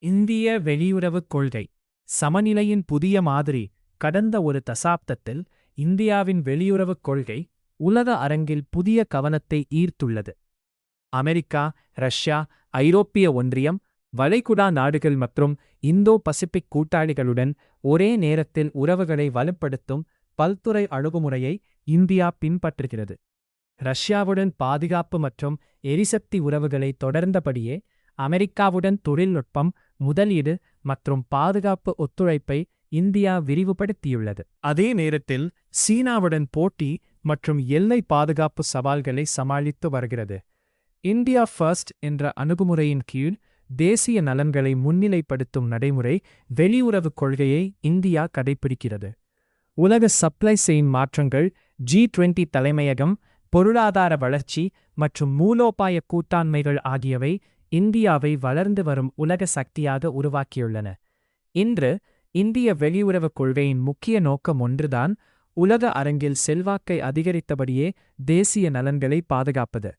இந்திய வெளியுறவுக் கொள்கை சமநிலையின் புதிய மாதிரி. கடந்த ஒரு தசாப்தத்தில் இந்தியாவின் வெளியுறவுக் கொள்கை உலக அரங்கில் புதிய கவனத்தை ஈர்த்துள்ளது. அமெரிக்கா, ரஷ்யா, ஐரோப்பிய ஒன்றியம், வளைகுடா நாடுகள் மற்றும் இந்தோ பசிபிக் கூட்டாளிகளுடன் ஒரே நேரத்தில் உறவுகளை வலுப்படுத்தும் பல்துறை அணுகுமுறையை இந்தியா பின்பற்றுகிறது. ரஷ்யாவுடன் பாதுகாப்பு மற்றும் எரிசக்தி உறவுகளை தொடர்ந்தபடியே, அமெரிக்காவுடன் தொழில்நுட்பம், முதலீடு மற்றும் பாதுகாப்பு ஒத்துழைப்பை இந்தியா விரிவுபடுத்தியுள்ளது. அதே நேரத்தில் சீனாவுடன் போட்டி மற்றும் எல்லை பாதுகாப்பு சவால்களை சமாளித்து வருகிறது. இந்தியா ஃபர்ஸ்ட் என்ற அணுகுமுறையின் கீழ் தேசிய நலன்களை முன்னிலைப்படுத்தும் நடைமுறை வெளியுறவுக் கொள்கையை இந்தியா கடைப்பிடிக்கிறது. உலக சப்ளை செயின் மாற்றங்கள், G20 தலைமையகம், பொருளாதார வளர்ச்சி மற்றும் மூலோபாய கூட்டாண்மைகள் ஆகியவை இந்தியாவை வளர்ந்து வரும் உலக சக்தியாக உருவாக்கியுள்ளன. இன்று இந்திய வெளியுறவுக் கொள்கையின் முக்கிய நோக்கம் ஒன்றுதான்: உலக அரங்கில் செல்வாக்கை அதிகரித்தபடியே தேசிய நலன்களை பாதுகாப்பது.